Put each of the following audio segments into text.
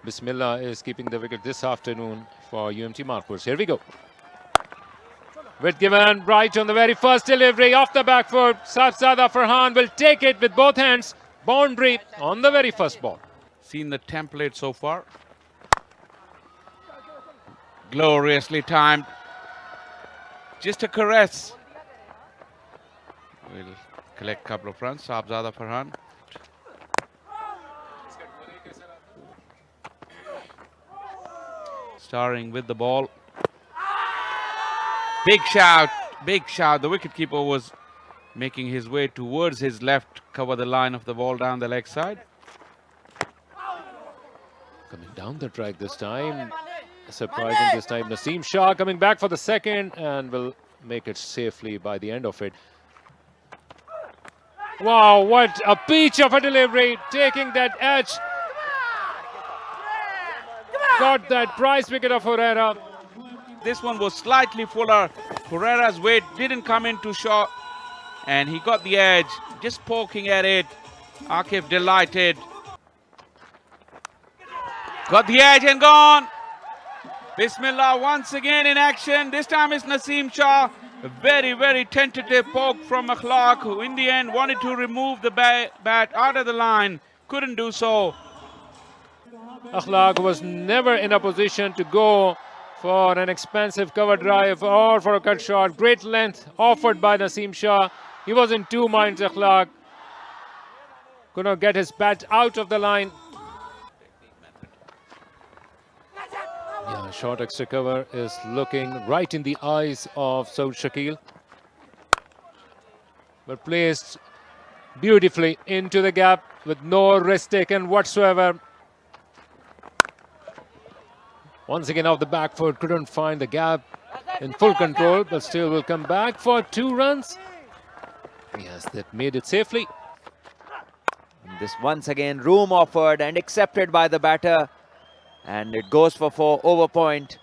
Bismillah is keeping the wicket this afternoon for UMT Markhors. Here we go. With given right on the very first delivery off the back foot. Safzada Farhan will take it with both hands. Boundary on the very first ball. Seen the template so far. Gloriously timed. Just a caress. We'll collect a couple of runs. Safzada Farhan. Starring with the ball. Big shout, big shout. The wicketkeeper was making his way towards his left, cover the line of the ball down the leg side. Coming down the track this time. Surprising this time. Naseem Shah coming back for the second and will make it safely by the end of it. Wow, what a peach of a delivery. Taking that edge. Got that prize wicket of Herrera. This one was slightly fuller. Herrera's weight didn't come in too short. And he got the edge. Just poking at it. Akif delighted. Got the edge and gone. Bismillah once again in action. This time it's Naseem Shah. A very, very tentative poke from Akhlaq, who in the end wanted to remove the bat out of the line. Couldn't do so. Akhlaq was never in a position to go for an expensive cover drive or for a cut shot. Great length offered by Naseem Shah. He was in two minds, Akhlaq. Could not get his bat out of the line. Yeah, short extra cover is looking right in the eyes of Saud Shakil. But placed beautifully into the gap with no risk taken whatsoever. Once again off the back foot, couldn't find the gap in full control, but still will come back for 2 runs. Yes, that made it safely. And this once again room offered and accepted by the batter. And it goes for 4 over point.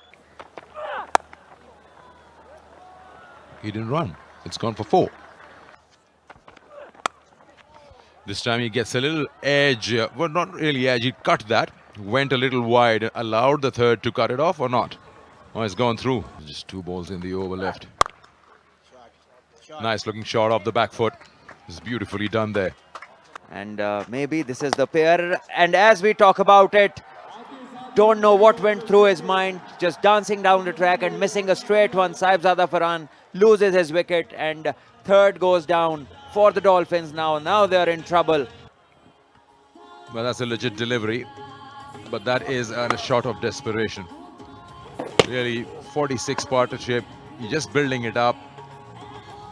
He didn't run. It's gone for 4. This time he gets a little edge. Well, not really edge. He cut that. Went a little wide. Allowed the third to cut it off or not? Oh, it's gone through. Just 2 balls in the over left. Nice looking shot off the back foot. It's beautifully done there. And maybe this is the pair. And as we talk about it, don't know what went through his mind. Just dancing down the track and missing a straight one. Sahibzada Farhan loses his wicket and third goes down for the Dolphins now. Now they're in trouble. Well, that's a legit delivery. But that is a shot of desperation. Really, 46 partnership. You're just building it up.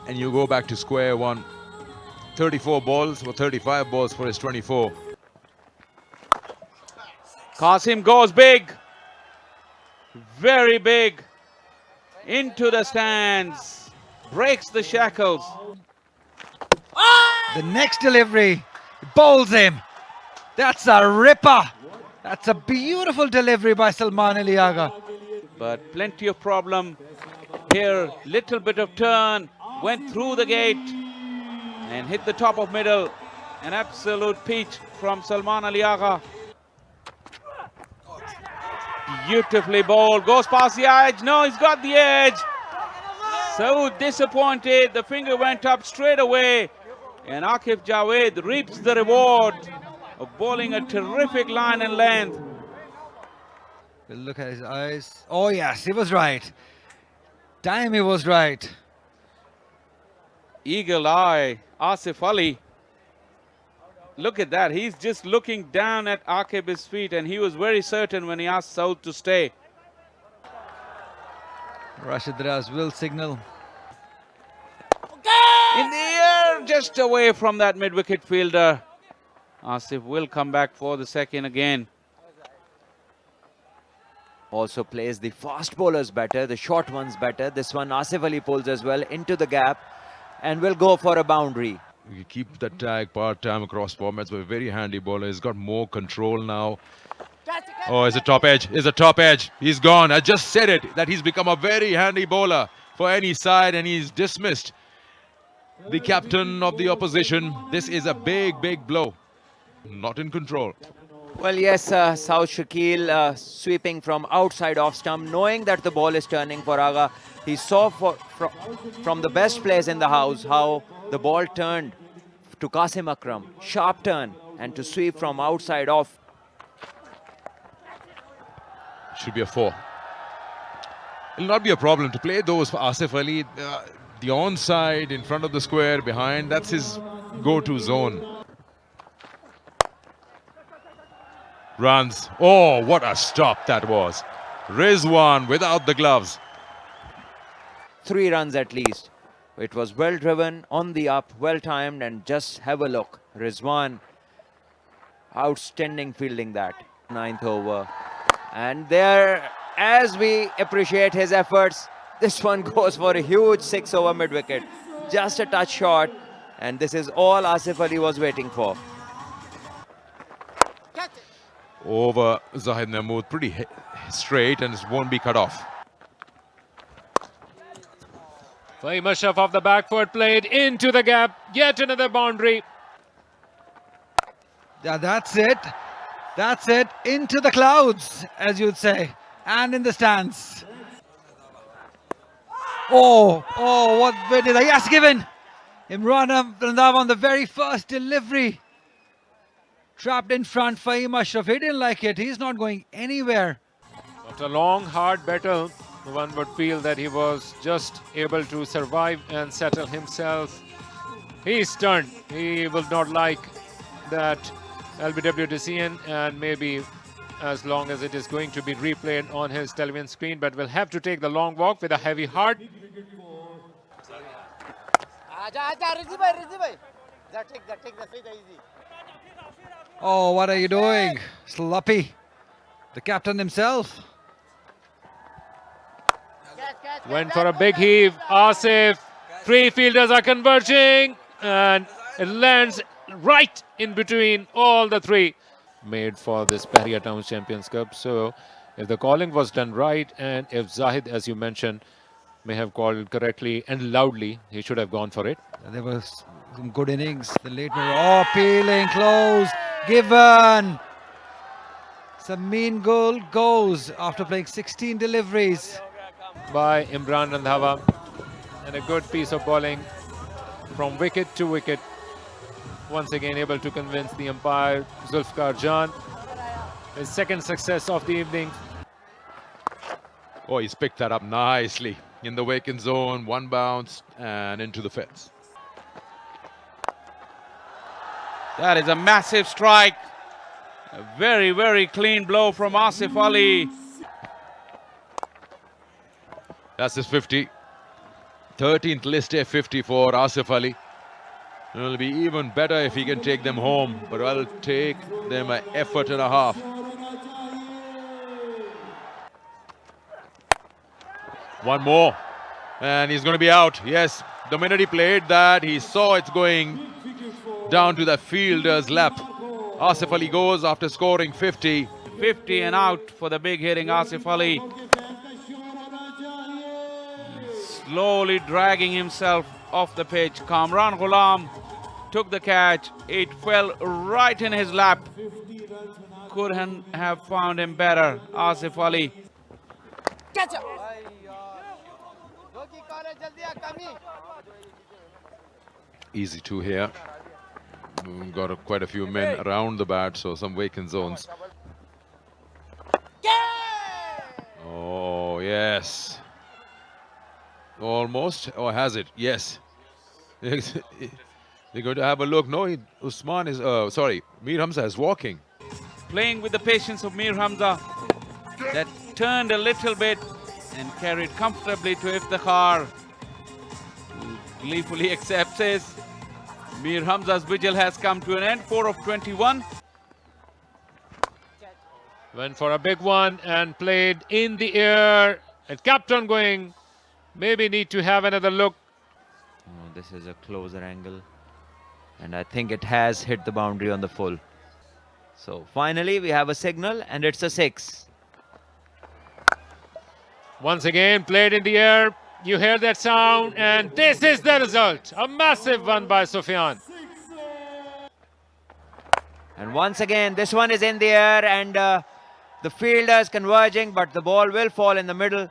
And you go back to square one. 34 balls or 35 balls for his 24. Qasim goes big. Very big. Into the stands. Breaks the shackles. The next delivery bowls him. That's a ripper. That's a beautiful delivery by Salman Ali Agha. But plenty of problem here. Little bit of turn. Went through the gate and hit the top of middle. An absolute peach from Salman Ali Agha. Beautifully bowled. Goes past the edge. No, he's got the edge. So disappointed. The finger went up straight away. And Akif Javed reaps the reward of bowling a terrific line and length. Look at his eyes. Oh yes, he was right. Damn, he was right. Eagle eye, Asif Ali. Look at that. He's just looking down at Akif's feet, and he was very certain when he asked Saud to stay. Rashid Raz will signal. In the air, just away from that mid-wicket fielder. Asif will come back for the second again. Also plays the fast bowlers better, the short ones better. This one Asif Ali pulls as well into the gap and will go for a boundary. You keep the tag part-time across formats, but a very handy bowler. He's got more control now. Oh, it's a top edge. It's a top edge. He's gone. I just said it, that he's become a very handy bowler for any side, and he's dismissed the captain of the opposition. This is a big, big blow. Not in control. Well, yes, South Shakil sweeping from outside off stump, knowing that the ball is turning for Aga. He saw from the best place in the house how the ball turned to Qasim Akram. Sharp turn and to sweep from outside off. Should be a 4. It'll not be a problem to play those for Asif Ali. The onside in front of the square, behind, that's his go-to zone. Runs. Oh, what a stop that was. Rizwan without the gloves. 3 runs at least. It was well driven, on the up, well timed, and just have a look. Rizwan, outstanding fielding that. 9th over. And there, as we appreciate his efforts, this one goes for a huge 6 over mid-wicket. Just a touch short, and this is all Asif Ali was waiting for. Over Zahid Mahmood, pretty straight, and it won't be cut off. Fahim Ashraf off the back foot, played into the gap. Yet another boundary. Yeah, that's it. That's it. Into the clouds, as you'd say. And in the stands. Oh, what where did I? Yes, given. Imran Randav on the very first delivery. Trapped in front, Fahim Ashraf. He didn't like it. He's not going anywhere. After a long, hard battle, one would feel that he was just able to survive and settle himself. He's stunned. He will not like that LBW decision, and maybe as long as it is going to be replayed on his television screen, but will have to take the long walk with a heavy heart. Oh, what are you doing? Sloppy. The captain himself. Went for a big heave. Asif. 3 fielders are converging, and it lands right in between all the 3. Made for this Bahria Towns Champions Cup. So if the calling was done right, and if Zahid, as you mentioned, may have called correctly and loudly, he should have gone for it. There was some good innings. The late peeling close. Given. Some mean goal goes after playing 16 deliveries. By Imran Randhawa, and a good piece of bowling from wicket to wicket. Once again able to convince the umpire Zulfikar Jan. His second success of the evening. Oh, he's picked that up nicely. In the vacant zone, 1 bounce and into the fence. That is a massive strike. A very, very clean blow from Asif Ali. That's his 50. 13th list A 50 for Asif Ali. It'll be even better if he can take them home, but it'll take them an effort and a half. One more, and he's going to be out. Yes, the minute he played that, he saw it's going down to the fielder's lap. Asif Ali goes after scoring 50. 50 and out for the big hitting Asif Ali. Slowly dragging himself off the pitch. Kamran Ghulam took the catch. It fell right in his lap. Couldn't have found him better, Asif Ali. Easy 2 here. We've got quite a few men around the bat, so some vacant zones. Oh, yes. Almost, or has it? Yes. They're going to have a look. No, Usman is, Mir Hamza is walking. Playing with the patience of Mir Hamza. That turned a little bit and carried comfortably to Iftikhar, who gleefully accepts his. Mir Hamza's vigil has come to an end. 4 of 21. Went for a big one and played in the air. And kept on going. Maybe need to have another look. Oh, this is a closer angle. And I think it has hit the boundary on the full. So finally we have a signal, and it's a 6. Once again played in the air. You hear that sound, and this is the result. A massive one by Sufyan. And once again, this one is in the air, and the fielders converging, but the ball will fall in the middle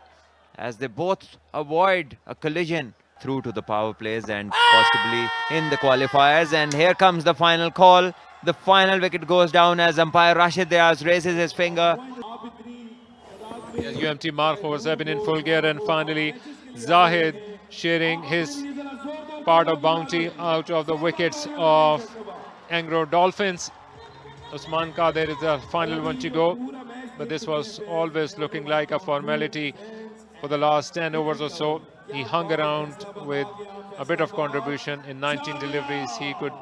as they both avoid a collision through to the power plays and possibly in the qualifiers. And here comes the final call. The final wicket goes down as umpire Rashid Diaz raises his finger. Yes, UMT Markhors have been in full gear, and finally Zahid sharing his part of bounty out of the wickets of Engro Dolphins. Usman Kader is the final one to go, but this was always looking like a formality for the last 10 overs or so. He hung around with a bit of contribution in 19 deliveries. He could